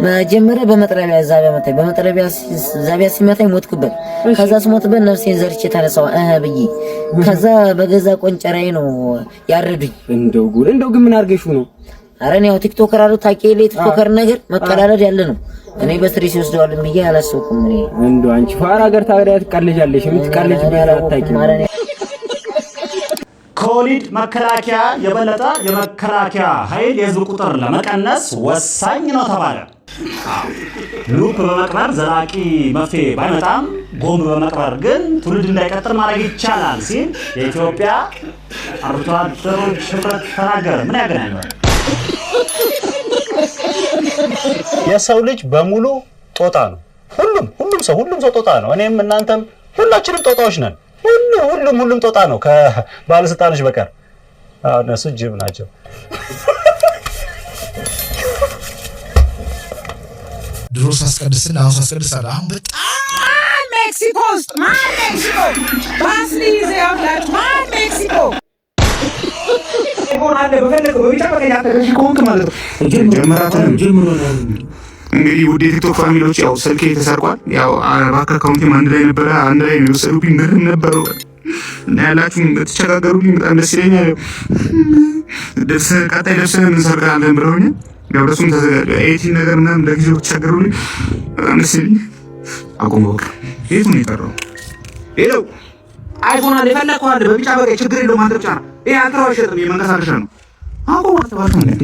መጀመሪያ በመጥረቢያ ዛቢያ ሲመታኝ ሞትኩበት። ከዛ ስሞትበት ነፍሴን ዘርቼ ተነሳው ብዬ ከዛ በገዛ ቆንጨራዬ ነው ያረዱኝ። እንደው ግን ምን አርገሽው ነው? አረ ነው ቲክቶከር አሉ ታውቂው፣ ቲክቶከር ነገር መቀላለድ ያለ ነው። እኔ በስትሬስ ይወስደዋል ብዬ አላሰብኩም። እኔ እንደው አንቺ ፋራ ሀገር ታዲያ ትቀልጃለሽ። የምትቀልጅ አታውቂም። ከወሊድ መከላከያ የበለጠ የመከላከያ ኃይል የህዝብ ቁጥር ለመቀነስ ወሳኝ ነው ተባለ። ሉፕ በመቅበር ዘላቂ መፍትሄ ባይመጣም ቦምብ በመቅበር ግን ትውልድ እንዳይቀጥል ማድረግ ይቻላል ሲል የኢትዮጵያ አርብቶ አደሮች ህብረት ተናገረ። ምን ያገናኛል? የሰው ልጅ በሙሉ ጦጣ ነው። ሁሉም ሰው ጦጣ ነው። እኔም እናንተም ሁላችንም ጦጣዎች ነን። ሁሉም ጦጣ ነው ከባለስልጣኖች በቀር። እነሱ ጅብ ናቸው። ድሮ ሳስቀድስና አሁን ሳስቀድሳለሁ። አሁን በጣም ሜክሲኮ ውስጥ ሜክሲኮ ባስሊዝ ያውላች ሜክሲኮ ይሆናል። በፈለገው በቢጫ በቀይ ኮንክ ማለት ነው። ጀምሮ ነው እንግዲህ ውድ የቲክቶክ ፋሚሊዎች ያው ስልኬ ተሰርቋል። ያው ባንክ አካውንቴም አንድ ላይ ነበረ። አንድ ላይ ነው የወሰዱብኝ። ምንም ነበረው እና ያላችሁን ተቸጋገሩልኝ። በጣም ደስ ይለኛል። ቀጣይ ልብስህን እንሰርቃለን ብለውኝ ያው እሱም ተዘጋጀ። ኤዲቲንግ ነገር ምናምን ለጊዜው ተቸገሩልኝ። በጣም ደስ ይለኛል። አቁም በቃ። የቱ ነው የጠራው? ሄሎ አይፎን አለ የፈለከው አለ በቢጫ በቀይ ችግር የለውም። አንተ ብቻ ነው ይሄ አልትራው አይሸጥም። የመንቀሳቀሻ ነው። አቁም አትባልም እንዴ?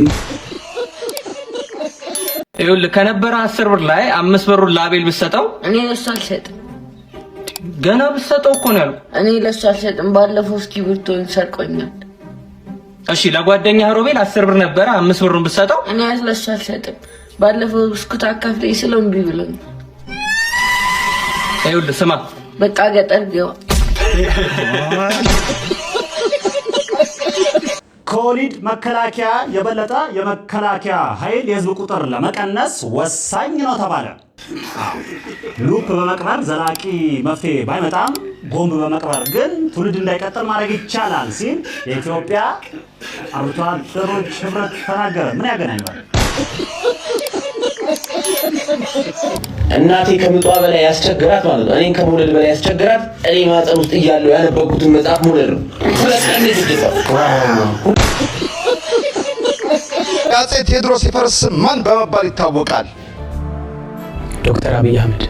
ይኸውልህ ከነበረ 10 ብር ላይ 5 ብሩን ላቤል ብትሰጠው እኔ ለሱ አልሰጥም። ገና ብትሰጠው እኮ ነው ያልኩህ። እኔ ለሱ አልሰጥም። ባለፈው እስክሪብቶን ሰርቆኛል። እሺ ለጓደኛህ ሮቤል 10 ብር ነበረ 5 ብሩን ብትሰጠው እኔ ለሱ አልሰጥም። ባለፈው ብስኩት አካፍለኝ ስለው እምቢ ብሎኝ። ይኸውልህ ስማ፣ በቃ ገጠር ገባ። ከወሊድ መከላከያ የበለጠ የመከላከያ ኃይል የህዝብ ቁጥር ለመቀነስ ወሳኝ ነው ተባለ። ሉፕ በመቅበር ዘላቂ መፍትሄ ባይመጣም ቦምብ በመቅበር ግን ትውልድ እንዳይቀጥል ማድረግ ይቻላል ሲል የኢትዮጵያ አርብቶ አደሮች ህብረት ተናገረ። ምን ያገናኛል? እናቴ ከምጧ በላይ ያስቸግራት ማለት ነው። እኔን ከመውለድ በላይ ያስቸግራት እኔ ማህፀን ውስጥ እያለሁ ያነበብኩትን መጽሐፍ መውለድ ነው። አፄ ቴዎድሮስ የፈረስ ማን በመባል ይታወቃል? ዶክተር አብይ አህመድ።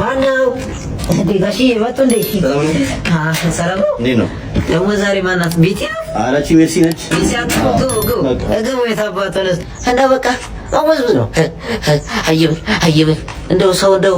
ማነው? ጋሺ መጡ እንዴ? ሰላም ነው። እንዴት ነው ደግሞ ዛሬ ማናት? ቤቲ ነው። አራቺ ሜርሲ ነች። ግቡ የታባተነስ እና በቃ አወዝ ነው። አየብ እንደው ሰው እንደው